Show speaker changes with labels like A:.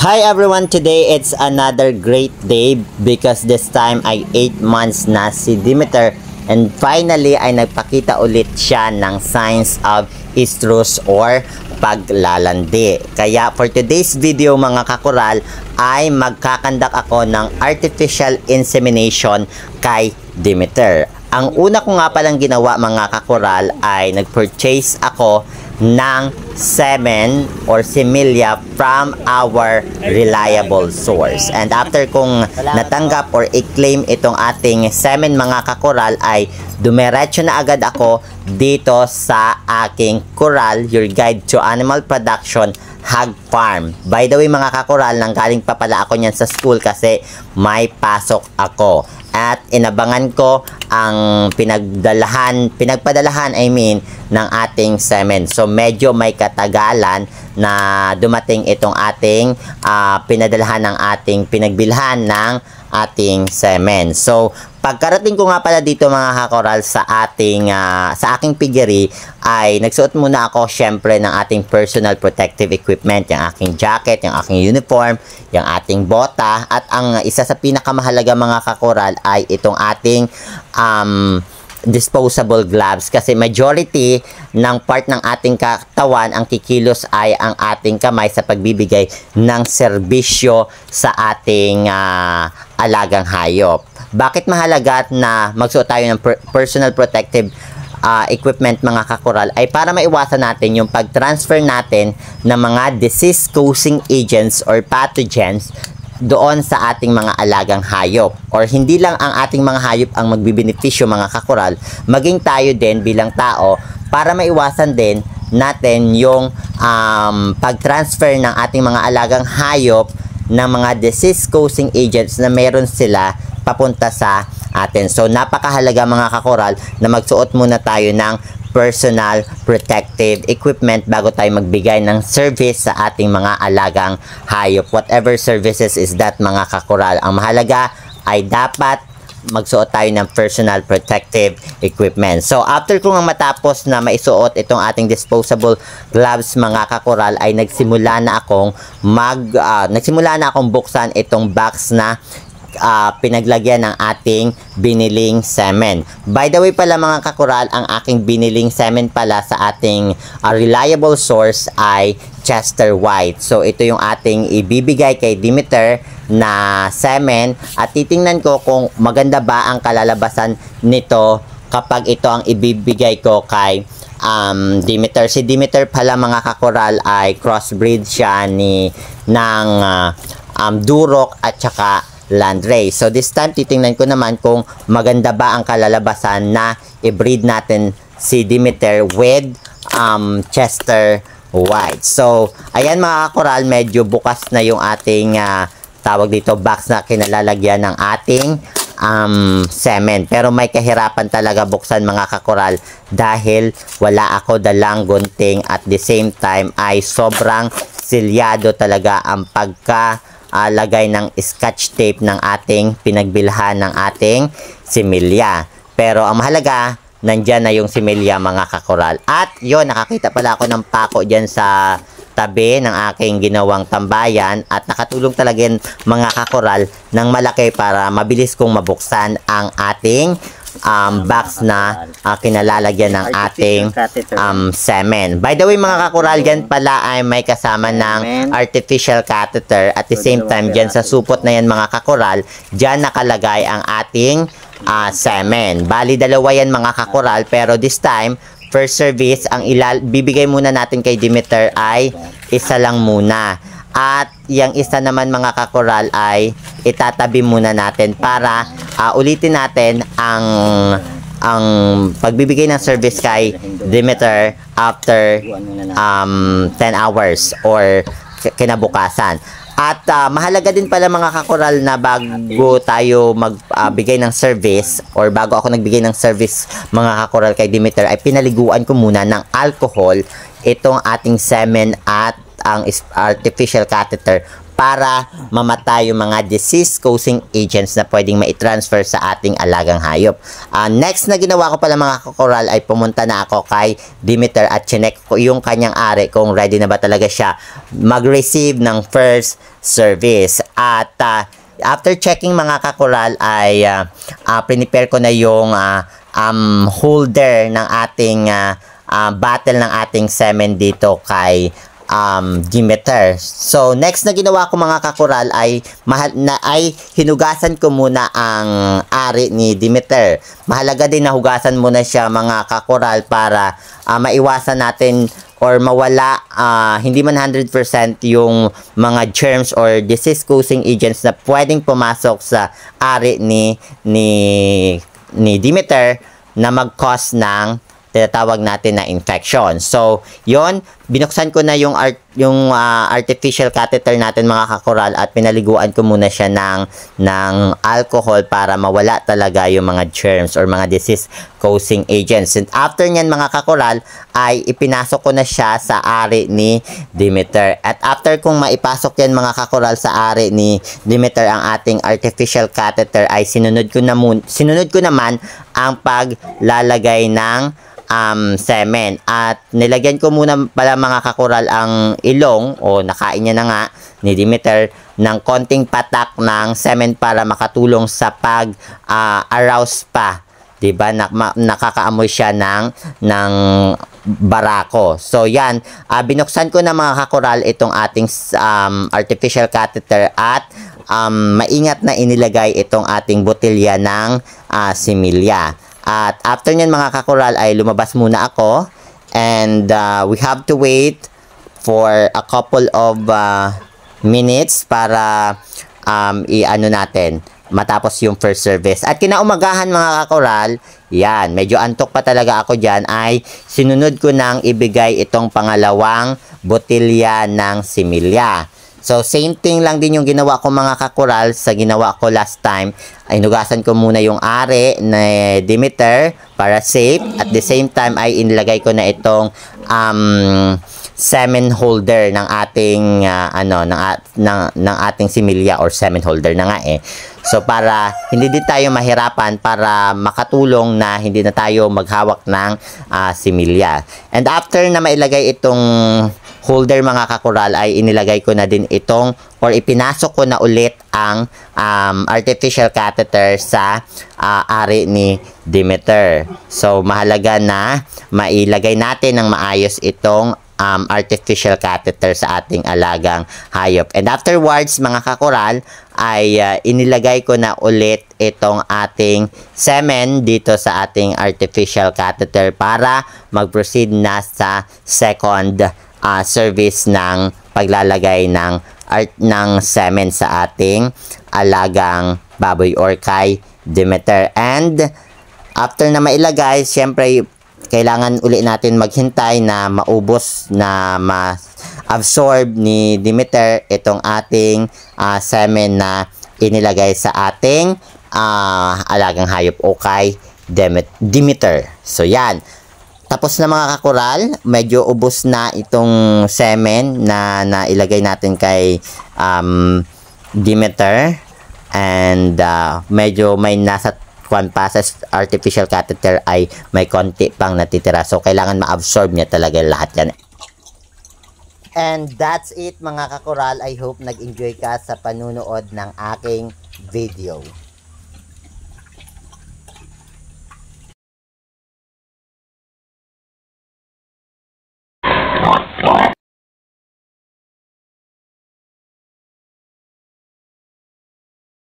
A: Hi everyone, today it's another great day because this time ay 8 months na si Demeter and finally ay nagpakita ulit siya ng signs of estrus or paglalandi. Kaya for today's video mga kakoral ay magkakandak ako ng artificial insemination kay Demeter. Ang una ko nga palang ginawa mga kakoral ay nag-purchase ako ng semen or semilla from our reliable source. And after kong natanggap or i-claim itong ating semen mga kakoral ay dumiretso na agad ako dito sa aking Coral, your guide to animal production, hog farm. By the way mga kakoral, nanggaling pa pala ako niyan sa school kasi may pasok ako. At inabangan ko ang pinagpadalahan ng ating semen. So medyo may katagalan na dumating itong ating pinadalahan ng ating pinagbilhan ng ating semen. So pagkarating ko nga pala dito mga kakoral sa aking piggery ay nagsuot muna ako syempre ng ating personal protective equipment, yung aking jacket, yung aking uniform, yung ating bota, at ang isa sa pinakamahalaga mga kakoral ay itong ating disposable gloves kasi majority ng part ng ating katawan ang kikilos ay ang ating kamay sa pagbibigay ng serbisyo sa ating alagang hayop. Bakit mahalaga na magsuot tayo ng personal protective equipment mga kakoral ay para maiwasan natin yung pag-transfer natin ng mga disease-causing agents or pathogens doon sa ating mga alagang hayop. Or hindi lang ang ating mga hayop ang magbibenepisyo mga kakoral, maging tayo din bilang tao para maiwasan din natin yung pag-transfer ng ating mga alagang hayop ng mga disease-causing agents na meron sila papunta sa atin. So napakahalaga mga kakoral na magsuot muna tayo ng personal protective equipment bago tayo magbigay ng service sa ating mga alagang hayop. Whatever services is that mga kakoral, ang mahalaga ay dapat magsuot tayo ng personal protective equipment. So after ko nga matapos na maisuot itong ating disposable gloves mga kakoral ay nagsimula na akong buksan itong box na pinaglagyan ng ating biniling semen. By the way pala mga kakoral, ang aking biniling semen pala sa ating reliable source ay Chester White. So ito yung ating ibibigay kay Demeter na semen at titingnan ko kung maganda ba ang kalalabasan nito kapag ito ang ibibigay ko kay Demeter. Si Demeter pala mga kakoral ay crossbreed siya ng Duroc at saka Landrace. So this time titingnan ko naman kung maganda ba ang kalalabasan na i-breed natin si Demeter with Chester White. So ayan mga kakoral, medyo bukas na yung ating tawag dito box na kinalalagyan ng ating semen. Pero may kahirapan talaga buksan mga kakoral dahil wala ako dalang gunting at the same time ay sobrang silyado talaga ang lagay ng scotch tape ng ating pinagbilhan ng ating similya. Pero ang mahalaga, nandyan na yung similya mga kakoral. At yun, nakakita pala ako ng pako dyan sa tabi ng aking ginawang tambayan at nakatulong talaga yun, mga kakoral ng malaki para mabilis kong mabuksan ang ating box na kinalalagyan ng ating semen. By the way mga kakoral, dyan pala ay may kasama ng artificial catheter at the same time dyan sa supot na yan mga kakoral, dyan nakalagay ang ating semen. Bali dalawa yan mga kakoral, pero this time first service ang bibigay muna natin kay Demeter ay isa lang muna. At yung isa naman mga kakoral ay itatabi muna natin para ulitin natin ang pagbibigay ng service kay Demeter after 10 hours or kinabukasan. At mahalaga din pala mga kakoral na bago tayo magbigay ng service or bago ako nagbigay ng service mga kakoral kay Demeter ay pinaliguan ko muna ng alcohol itong ating semen at ang artificial catheter para mamatay yung mga disease-causing agents na pwedeng mai-transfer sa ating alagang hayop. Next na ginawa ko pala mga kakoral ay pumunta na ako kay Demeter at chinek ko yung kanyang ari kung ready na ba talaga siya mag-receive ng first service. At after checking mga kakural ay prepare ko na yung holder ng ating bottle ng ating semen dito kay Demeter. So next na ginawa ko mga kakural ay hinugasan ko muna ang ari ni Demeter. Mahalaga din na hugasan muna siya mga kakural para maiwasan natin or mawala hindi man 100% yung mga germs or disease causing agents na pwedeng pumasok sa ari ni Demeter na mag-cause ng tinatawag natin na infection. So, yon binuksan ko na yung artificial catheter natin mga kakural at pinaliguan ko muna siya ng alcohol para mawala talaga yung mga germs or mga disease causing agents. And after nyan mga kakural ay ipinasok ko na siya sa ari ni Demeter. At after kong maipasok yan mga kakural sa ari ni Demeter ang ating artificial catheter ay sinunod ko naman ang paglalagay ng semen. At nilagyan ko muna pala mga kakural ang ilong o nakain niya na nga ni Demeter ng konting patak ng semen para makatulong sa pag-arouse pa. Diba? Nakakaamoy siya ng barako. So yan, binuksan ko na mga kakural itong ating artificial catheter at maingat na inilagay itong ating botelya ng similya. At after nyan mga kakural ay lumabas muna ako and we have to wait for a couple of minutes para i-ano natin matapos yung first service. At kinaumagahan mga kakural, yan, medyo antok pa talaga ako dyan, ay sinunod ko nang ibigay itong pangalawang botelya ng similya. So, same thing lang din yung ginawa ko mga kakural sa ginawa ko last time. Ay hinugasan ko muna yung ari na Demeter para safe. At the same time ay inilagay ko na itong semen holder ng ating ng ating similya or semen holder na nga eh. So para hindi din tayo mahirapan para makatulong na hindi na tayo maghawak ng similya. And after na mailagay itong holder mga kakural ay inilagay ko na din itong or ipinasok ko na ulit ang artificial catheter sa ari ni Demeter. So mahalaga na mailagay natin ng maayos itong artificial catheter sa ating alagang hayop. And afterwards mga kakural ay inilagay ko na ulit itong ating semen dito sa ating artificial catheter para mag-proceed na sa second service ng paglalagay ng semen sa ating alagang baboy or kay Demeter. And after na mailagay, syempre kailangan uli natin maghintay na maubos na ma-absorb ni Demeter itong ating semen na inilagay sa ating alagang hayop o kay Demeter. So yan. Tapos na mga kakural, medyo ubos na itong semen na nailagay natin kay Demeter. And medyo may nasa pa sa artificial catheter ay may konti pang natitira. So, kailangan ma-absorb niya talaga lahat yan. And that's it mga kakural. I hope nag-enjoy ka sa panunood ng aking video.